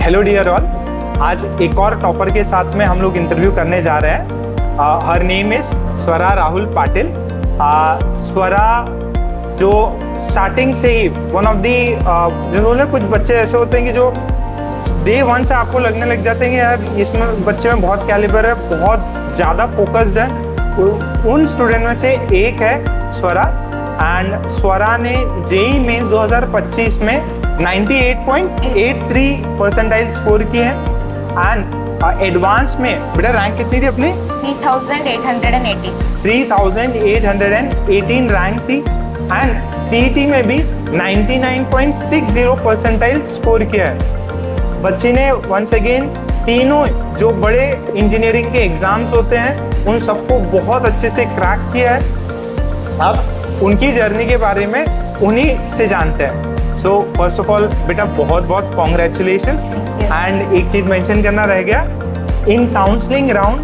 Hello dear all, आज एक और टॉपर के साथ में हम लोग इंटरव्यू करने जा रहे हैं। हर नेम इज स्वरा राहुल पाटिल। स्वरा जो स्टार्टिंग से ही वन ऑफ दी जिन्होंने कुछ बच्चे ऐसे होते हैं कि जो डे वन से आपको लगने लग जाते हैं कि यार इसमें बच्चे में बहुत कैलिबर है, बहुत ज़्यादा फोकस्ड है। उन स्टूडेंट में से एक है स्वरा। एंड स्वरा ने जेई मेंस 2025 में 98.83 परसेंटाइल स्कोर की है। एंड एडवांस में बेटा रैंक कितनी थी अपनी? 3818 रैंक थी। एंड सीईटी में भी 99.60 परसेंटाइल स्कोर किया है। बच्ची ने वंस अगेन तीनों जो बड़े इंजीनियरिंग के एग्जाम्स होते हैं उन सबको बहुत अच्छे से क्रैक किया है। अब उनकी जर्नी के बारे में उन्हीं से जानते हैं। सो फर्स्ट ऑफ ऑल बेटा बहुत बहुत कॉन्ग्रेचुलेशंस। एंड एक चीज मेंशन करना रह गया, in counselling round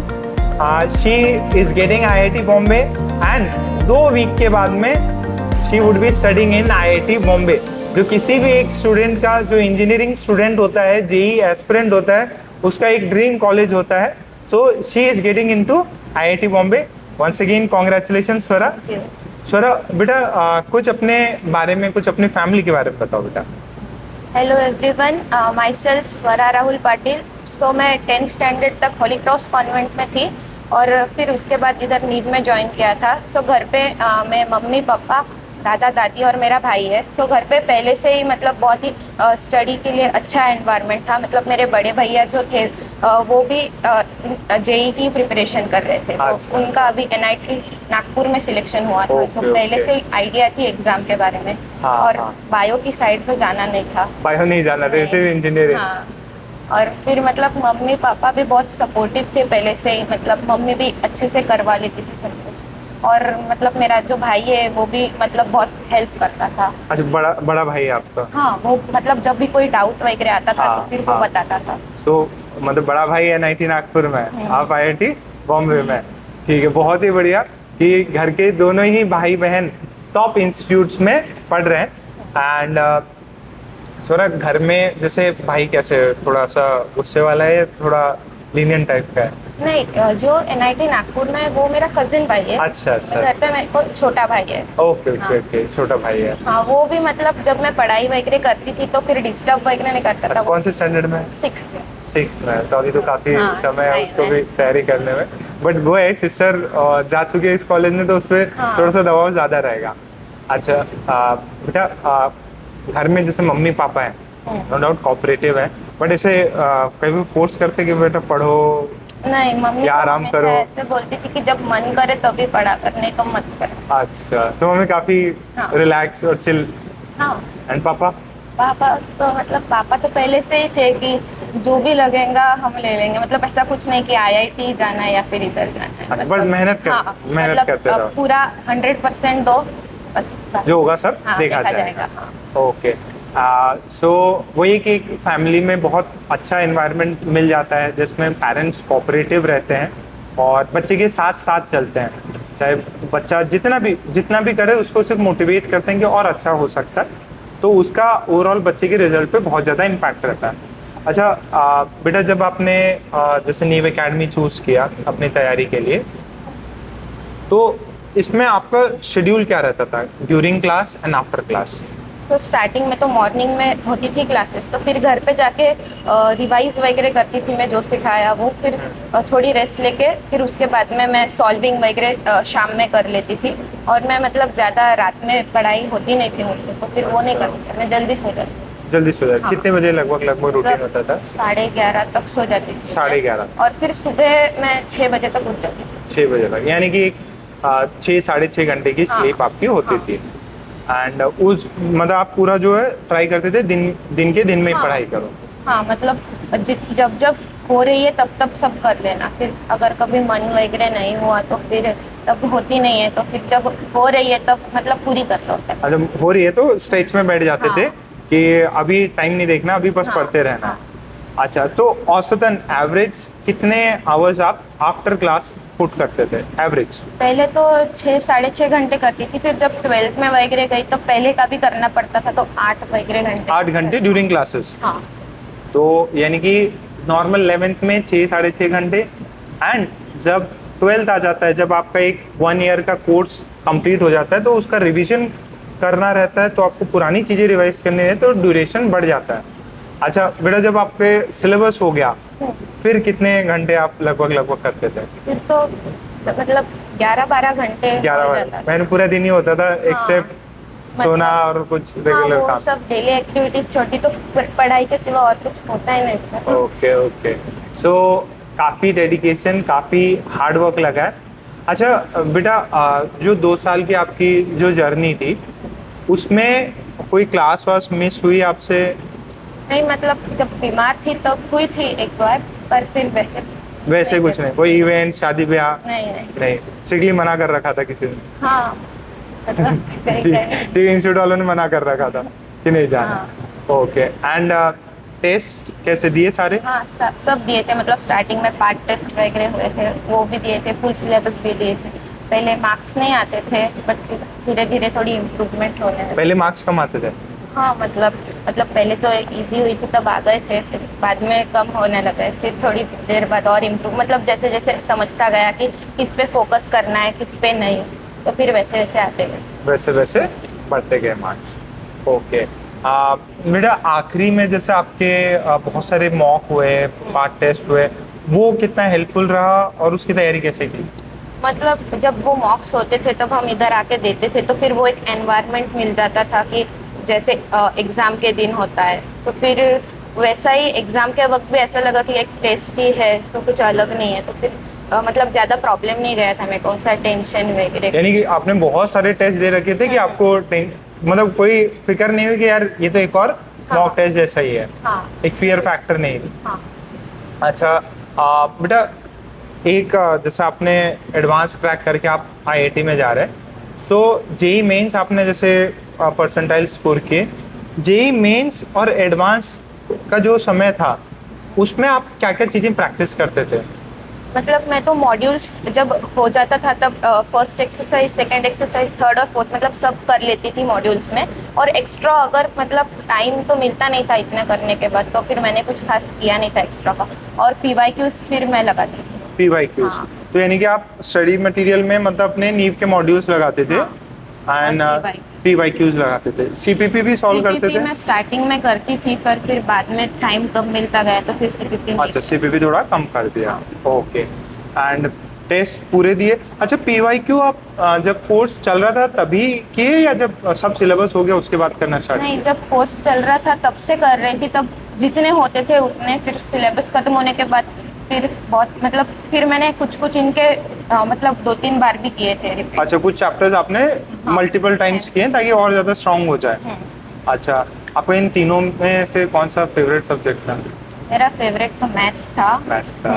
she is getting IIT Bombay and 2 week के बाद में she would be studying in IIT Bombay. जो किसी भी एक स्टूडेंट का जो इंजीनियरिंग स्टूडेंट होता है, जेई एस्पिरेंट होता है, उसका एक ड्रीम कॉलेज होता है। So she is getting into IIT Bombay. Once again congratulations Swara. Swara बेटा कुछ अपने बारे में, कुछ अपनी फैमिली के बारे में बताओ बेटा। हेलो एवरीवन, माई सेल्फ स्वरा राहुल पाटिल। सो मैं 10th स्टैंडर्ड तक होली क्रॉस कॉन्वेंट में थी और फिर उसके बाद इधर नीट में ज्वाइन किया था। सो घर पे मैं मम्मी पापा दादा दादी और मेरा भाई है। सो घर पे पहले से ही मतलब बहुत ही स्टडी के लिए अच्छा एनवायरनमेंट था। मतलब मेरे बड़े भैया जो थे वो भी जेई की प्रिपरेशन कर रहे थे। तो उनका अभी एनआईटी नागपुर में सिलेक्शन हुआ था। सो पहले से ही आइडिया थी एग्जाम के बारे में। और बायो की साइड तो जाना नहीं था, बायो नहीं जाना था, सिर्फ इंजीनियरिंग। हाँ। और फिर मतलब मम्मी पापा भी बहुत सपोर्टिव थे पहले से ही। मतलब मम्मी भी अच्छे से करवा लेती थी सब कुछ। और मतलब मेरा जो भाई है वो भी मतलब बहुत हेल्प करता था। अच्छा, बड़ा भाई है आपका? हाँ, वो मतलब जब भी कोई डाउट वगैरह आता था तो फिर वो बताता था। सो मतलब बड़ा भाई है आईआईटी नागपुर में, आप आईआईटी बॉम्बे में। ठीक है, बहुत ही बढ़िया कि घर के दोनों ही भाई बहन टॉप इंस्टीट्यूट्स में पढ़ रहे हैं। एंड थोड़ा घर में जैसे भाई कैसे, थोड़ा सा गुस्से वाला है, थोड़ा लीनियंट टाइप का है? नहीं, जो एनआईटी नागपुर में है वो मेरा कजिन भाई है। अच्छा। घर पे मेरे को छोटा भाई है। ओके ओके, छोटा भाई है। हाँ, वो भी मतलब जब मैं पढ़ाई वगैरह करती थी तो फिर डिस्टर्ब वगैरह नहीं करता था। कौन से स्टैंडर्ड में? 6th में। तो अभी तो काफी समय है उसको भी तैयारी करने में। बट वो है, सिस्टर जा चुकी है इस कॉलेज में तो उस पर थोड़ा सा दबाव ज्यादा रहेगा। अच्छा बेटा, घर में जैसे मम्मी पापा है, नो डाउट कोऑपरेटिव है, बट ऐसे कभी फोर्स करते कि बेटा पढ़ो? नहीं, मम्मी या आराम करो? ऐसे बोलती थी कि जब मन करे तभी पढ़ा कर, नहीं तो मत कर। अच्छा, तो मम्मी काफी रिलैक्स और चिल। हाँ। एंड पापा? पापा तो मतलब पापा तो पहले से ही थे कि जो भी लगेगा हम ले लेंगे। मतलब ऐसा कुछ नहीं कि आईआईटी जाना है या फिर इधर जाना है। बट मेहनत करते रहो, पूरा 100% दो, बस जो होगा सब देखा जाएगा। ओके। सो वही कि एक फैमिली में बहुत अच्छा एनवायरनमेंट मिल जाता है जिसमें पेरेंट्स कोऑपरेटिव रहते हैं और बच्चे के साथ साथ चलते हैं। चाहे बच्चा जितना भी करे उसको सिर्फ मोटिवेट करते हैं कि और अच्छा हो सकता है, तो उसका ओवरऑल बच्चे के रिजल्ट पे बहुत ज़्यादा इम्पैक्ट रहता है। अच्छा बेटा, जब आपने जैसे नीव एकेडमी चूज़ किया अपनी तैयारी के लिए, तो इसमें आपका शेड्यूल क्या रहता था during class and after class? तो स्टार्टिंग में तो मॉर्निंग में होती थी क्लासेस, तो फिर घर पे जाके रिवाइज वगैरह करती थी मैं जो सिखाया वो। फिर थोड़ी रेस्ट लेके फिर उसके बाद में मैं सॉल्विंग वगैरह शाम में कर लेती थी। और मैं मतलब ज़्यादा रात में पढ़ाई होती नहीं थी मुझसे, तो फिर वो नहीं करती थी, मैं जल्दी सो जाती। हाँ। कितने बजे लगभग रूटीन होता था? 11:30 तक सो जाती थी। 11:30। और फिर सुबह मैं 6 बजे तक उठ जाती थी। 6 बजे तक, यानी कि 6-6.5 घंटे की स्लीप आपकी होती थी। एंड उस मतलब आप पूरा जो है ट्राई करते थे दिन के दिन में ही पढ़ाई करो? हाँ, मतलब जब हो रही है तब सब कर लेना। फिर अगर कभी मन वगैरह नहीं हुआ तो फिर तब होती नहीं है, तो फिर जब हो रही है तब मतलब पूरी करना होता है। जब हो रही है तो स्ट्रेच में बैठ जाते थे कि अभी टाइम नहीं देखना, अभी बस पढ़ते रहना। अच्छा, तो औसतन एवरेज कितने आवर्स आप आफ्टर क्लास पुट करते थे एवरेज? पहले तो 6-6.5 घंटे करती थी। फिर जब 12th में वगैरह गई तो पहले का भी करना पड़ता था, तो 8 वगैरह घंटे। 8 घंटे ड्यूरिंग क्लासेस? हाँ। तो यानी कि नॉर्मल 11th में 6 साढ़े 6 घंटे, एंड जब 12th आ जाता है, जब आपका एक 1 ईयर का कोर्स कंप्लीट हो जाता है तो उसका रिवीजन करना रहता है, तो आपको पुरानी चीज़ें रिवाइज करनी है तो ड्यूरेशन बढ़ जाता है। अच्छा बेटा, जब आपके सिलेबस हो गया फिर कितने घंटे आप लगभग करते थे? फिर तो मतलब 11-12 घंटे हो 11 जाता था। मैंने पूरा दिन ही होता था एक्सेप्ट सोना मतलब- और कुछ हाँ, रेगुलर वो काम। सब डेली एक्टिविटीज छोटी, तो पढ़ाई के सिवा और कुछ होता ही नहीं था। ओके ओके, सो काफ़ी डेडिकेशन, काफ़ी हार्ड वर्क लगा है। अच्छा बेटा, जो 2 साल की आपकी जो जर्नी थी उसमें कोई क्लास वास मिस हुई आपसे? नहीं, मतलब जब बीमार थी तब हुई थी एक बार, पर फिर वैसे वैसे नहीं कुछ करती। नहीं, कोई इवेंट शादी ब्याह? नहीं। नहीं, स्ट्रिक्टली मना कर रखा था किसी ने? हाँ, मतलब कहीं ठीक कहीं। ठीक, इंस्टीट्यूट वालों ने मना कर रखा था कि नहीं जाना। हाँ। ओके, एंड टेस्ट कैसे दिए सारे? हाँ, सब दिए थे, मतलब स्टार्टिंग में पार्ट टेस्ट वगैरह हुए थे, वो भी दिए थे, फुल सिलेबस भी दिए थे। पहले मार्क्स नहीं आते थे, बट धीरे धीरे थोड़ी इम्प्रूवमेंट होने लगी। पहले मार्क्स कम आते थे? हाँ, मतलब पहले तो इजी हुई थी तब आ गए थे, फिर बाद में कम होने लगे, फिर थोड़ी देर बाद और इम्प्रूव, मतलब जैसे जैसे समझता गया कि किस पे फोकस करना है किस पे नहीं, तो फिर वैसे वैसे आते गए। वैसे वैसे बढ़ते गए मार्क्स। ओके, बेटा आखिरी में जैसे आपके बहुत सारे मॉक हुए, पार्ट टेस्ट हुए, वो कितना हेल्पफुल रहा और उसकी तैयारी कैसे की? मतलब जब वो मॉक्स होते थे तब हम इधर आके देते थे, तो फिर वो एक एनवायरनमेंट मिल जाता था कि जैसे एग्ज़ाम के दिन होता है, तो फिर वैसा ही एग्ज़ाम के वक्त भी ऐसा लगा कि एक टेस्ट ही है तो कुछ अलग नहीं है, तो फिर मतलब ज़्यादा प्रॉब्लम नहीं गया था मेरे को, सा टेंशन वगैरह। यानी कि आपने बहुत सारे टेस्ट दे रखे थे कि आपको मतलब कोई फिक्र नहीं हुई कि यार ये तो एक और हाँ। मॉक टेस्ट जैसा ही है, हाँ एक फियर फैक्टर नहीं थी। हाँ। अच्छा बेटा, एक जैसे आपने एडवांस क्रैक करके आप आईआईटी में जा रहे हैं, सो जेई मेंस आपने जैसे परसेंटाइल स्कोर किए, जेई मेंस और एडवांस का जो समय था उसमें आप क्या क्या चीज़ें प्रैक्टिस करते थे? मतलब मैं तो मॉड्यूल्स जब हो जाता था तब first exercise, second exercise, third और फोर्थ मतलब सब कर लेती थी मॉड्यूल्स में, और एक्स्ट्रा अगर मतलब टाइम तो मिलता नहीं था इतना करने के बाद, तो फिर मैंने कुछ खास किया नहीं था एक्स्ट्रा का, और पीवाईक्यूज फिर मैं लगाती थी। पीवाईक्यूज? हाँ। तो यानी कि आप स्टडी मटेरियल में मतलब अपने नीव के मॉड्यूल्स लगाते थे एंड और पीवाईक्यूज लगाते थे, सीपीपी भी सॉल्व करते सीपीपी थे? मैं स्टार्टिंग में करती थी, पर फिर बाद में टाइम कम मिलता गया तो फिर सीपीपी अच्छा, सीपीपी थोड़ा कम कर दिया। हाँ। ओके, एंड टेस्ट पूरे दिए। अच्छा, पीवाईक्यू आप जब कोर्स चल रहा था तभी किए या जब सब सिलेबस हो गया उसके बाद करना स्टार्ट नहीं, किया? जब कोर्स चल रहा था तब से कर रही थी, तब जितने होते थे उतने, फिर सिलेबस खत्म होने के बाद फिर बहुत मतलब फिर मैंने कुछ कुछ इनके मतलब 2-3 बार भी किए थे रिपीट। अच्छा, कुछ चैप्टर्स आपने हाँ। मल्टीपल टाइम्स किए ताकि और ज़्यादा स्ट्रांग हो जाए। अच्छा, आपको इन तीनों में से कौन सा फेवरेट सब्जेक्ट था? मेरा फेवरेट तो मैथ्स था। मैथ्स था।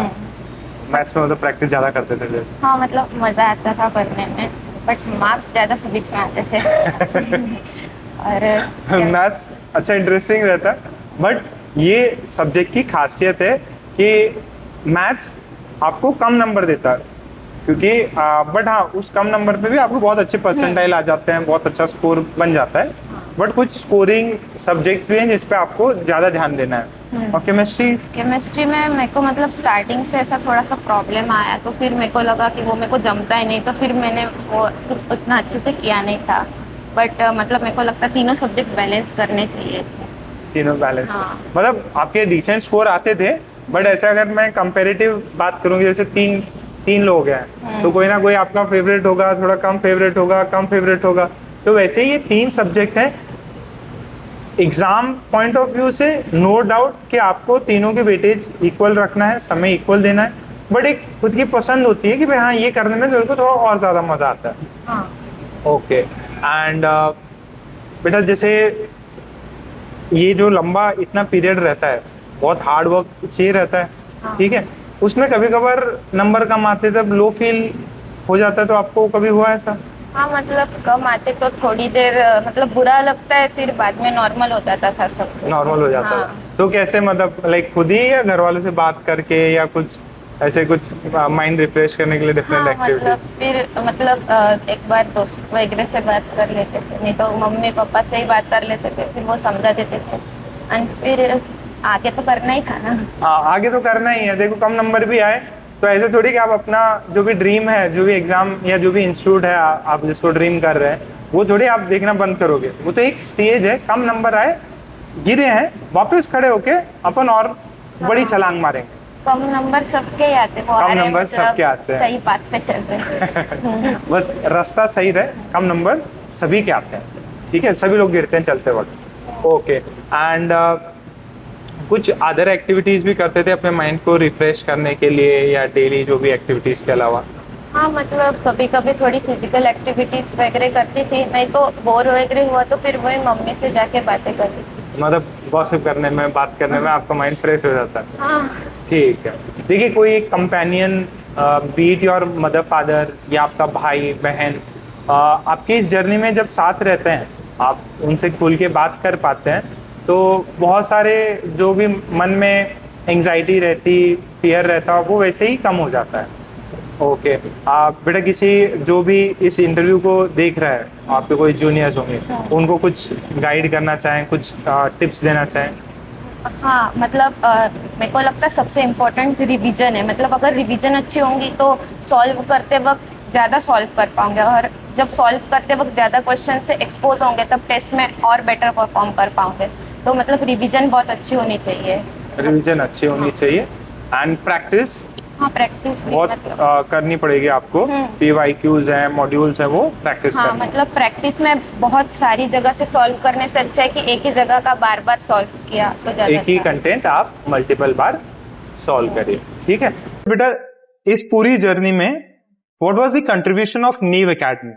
मैथ्स में मतलब प्रैक्टिस ज़्यादा करते थे फिर? हाँ, मतलब मज़ा आता था करने में, बट मार्क्स ज़्यादा फिजिक्स में आते थे। और मैथ्स अच्छा इंटरेस्टिंग रहता है, बट ये सब्जेक्ट की खासियत है कि मैथ्स आपको कम नंबर देता है, क्योंकि बट हाँ, उस कम नंबर पे भी आपको बहुत अच्छे परसेंटाइल आ जाते हैं, बहुत अच्छा स्कोर बन जाता है, बट कुछ स्कोरिंग सब्जेक्ट्स भी हैं जिस पे आपको ज़्यादा ध्यान देना है। और केमिस्ट्री में मेरे को मतलब स्टार्टिंग से ऐसा थोड़ा सा प्रॉब्लम आया, तो फिर मेरे को लगा कि वो मेरे को जमता ही नहीं, तो फिर मैंने वो कुछ उतना अच्छे से किया नहीं था, बट मतलब मेरे को लगता है तीनों सब्जेक्ट बैलेंस करने चाहिए। तीनों बैलेंस? हाँ। मतलब आपके डिसेंट स्कोर आते थे, बट ऐसे अगर मैं कंपैरेटिव बात करूँगी, जैसे तीन लोग हैं तो कोई ना कोई आपका फेवरेट होगा, थोड़ा कम फेवरेट होगा, कम फेवरेट होगा, तो वैसे ही ये 3 सब्जेक्ट हैं। एग्जाम पॉइंट ऑफ व्यू से नो डाउट कि आपको तीनों के वेटेज इक्वल रखना है, समय इक्वल देना है, बट एक खुद की पसंद होती है कि भाई हाँ, ये करने में मेरे को थोड़ा और ज़्यादा मज़ा आता है। हाँ। ओके, एंड बेटा जैसे ये जो लंबा इतना पीरियड रहता है, बहुत हार्ड वर्क चाहिए रहता है, हाँ। ठीक है, उसमें कभी कभार नंबर कम आते तब लो फील हो जाता है, तो आपको कभी हुआ ऐसा? हाँ, मतलब कम आते तो थोड़ी देर मतलब बुरा लगता है, फिर बाद में नॉर्मल हो जाता था सब। नॉर्मल हो जाता हाँ। है तो कैसे, मतलब लाइक खुद ही या घर वालों से बात करके या कुछ ऐसे कुछ माइंड रिफ्रेश करने के लिए डिफरेंट हाँ, एक्टिविटी? मतलब फिर मतलब एक बार दोस्त वगैरह से बात कर लेते थे, नहीं तो मम्मी पापा से ही बात कर लेते थे, फिर वो समझा देते थे, एंड फिर आगे तो करना ही था ना। हाँ, आगे तो करना ही है। देखो, कम नंबर भी आए तो ऐसे थोड़ी कि आप अपना जो भी ड्रीम है, जो भी एग्जाम या जो भी इंस्टीट्यूट है आप जिसको ड्रीम कर रहे हैं, वो थोड़ी आप देखना बंद करोगे। वो तो एक स्टेज है, कम नंबर आए, गिरे हैं, वापस खड़े होके अपन और बड़ी छलांग मारेंगे। कम नंबर सबके ही आते हैं, वो कम आ रहे हैं, नंबर मतलब सबके आते हैं। सही बात पे चल रहे हैं। बस रास्ता सही रहे, कम नंबर सभी के आते हैं, ठीक है, सभी लोग गिरते हैं चलते वक्त। ओके, एंड कुछ अदर एक्टिविटीज भी करते थे अपने माइंड को रिफ्रेश करने के लिए, या डेली जो भी एक्टिविटीज के अलावा? हाँ, मतलब कभी कभी थोड़ी फिजिकल एक्टिविटीज वगैरह करती थी, नहीं तो बोर वगैरह हुआ तो फिर वही मम्मी से जाके बातें करती थी। मतलब गॉसिप करने में, बात करने में आपका माइंड फ्रेश हो जाता है। हाँ। ठीक है। देखिए, कोई companion, be it your mother father या आपका भाई बहन, आपकी इस जर्नी में जब साथ रहते हैं, आप उनसे खुल के बात कर पाते हैं, तो बहुत सारे जो भी मन में एंग्जाइटी रहती, फियर रहता, वो वैसे ही कम हो जाता है। ओके, आप बेटा किसी जो भी इस इंटरव्यू को देख रहा है, आपके कोई जूनियर्स होंगे, उनको कुछ गाइड करना चाहें, कुछ टिप्स देना चाहें? हाँ, मतलब मेरे को लगता है सबसे इम्पोर्टेंट रिवीजन है। मतलब अगर रिवीजन अच्छी होंगी तो सॉल्व करते वक्त ज़्यादा सॉल्व कर पाओगे, और जब सॉल्व करते वक्त ज़्यादा क्वेश्चन से एक्सपोज होंगे तब टेस्ट में और बेटर परफॉर्म कर पाओगे। तो मतलब रिवीजन बहुत अच्छी होनी चाहिए। रिवीजन अच्छी होनी चाहिए, एंड प्रैक्टिस हाँ, प्रैक्टिस भी बहुत मतलब करनी पड़ेगी आपको। PYQs हैं, मॉड्यूल्स हैं, वो प्रैक्टिस हाँ, करनी है। मतलब प्रैक्टिस में बहुत सारी जगह से सॉल्व करने से अच्छा है कि एक ही जगह का बार बार सॉल्व किया तो ज़्यादा एक ही अच्छा। कंटेंट आप मल्टीपल बार सॉल्व करिए, ठीक है बेटा। इस पूरी जर्नी में what was the contribution of नीव एकेडमी?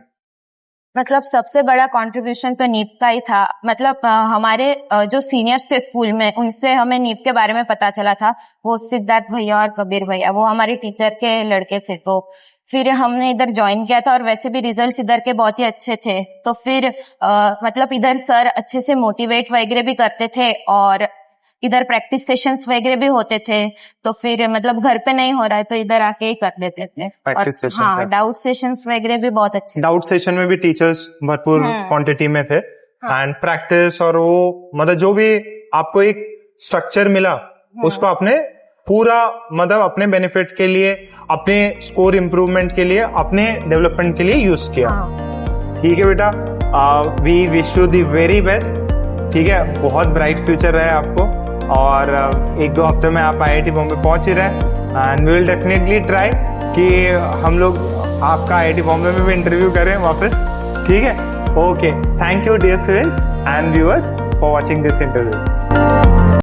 मतलब सबसे बड़ा कंट्रीब्यूशन तो नीव का ही था। मतलब हमारे जो सीनियर्स थे स्कूल में, उनसे हमें नीव के बारे में पता चला था। वो सिद्धार्थ भैया और कबीर भैया, वो हमारे टीचर के लड़के थे। तो फिर हमने इधर ज्वाइन किया था, और वैसे भी रिजल्ट्स इधर के बहुत ही अच्छे थे। तो फिर मतलब इधर सर अच्छे से मोटिवेट वगैरह भी करते थे, और इधर प्रैक्टिस सेशंस वगैरह भी होते थे। तो फिर मतलब घर पे नहीं हो रहा है तो इधर आके ही कर लेते थे। प्रैक्टिस सेशन, हाँ, डाउट सेशंस वगैरह भी बहुत अच्छे। डाउट सेशन में भी टीचर्स भरपूर क्वांटिटी में थे, एंड प्रैक्टिस, और वो मतलब जो भी आपको एक स्ट्रक्चर मिला, उसको आपने पूरा मतलब अपने बेनिफिट के लिए, अपने स्कोर इम्प्रूवमेंट के लिए, अपने डेवलपमेंट के लिए यूज किया। ठीक है बेटा, we wish you the very best. ठीक है, बहुत ब्राइट फ्यूचर रहे आपको, और 1-2 हफ्ते में आप IIT बॉम्बे पहुंच ही रहे, and we will definitely try कि हम लोग आपका IIT बॉम्बे में भी इंटरव्यू करें वापस। ठीक है, okay, thank you dear students and viewers for watching this interview.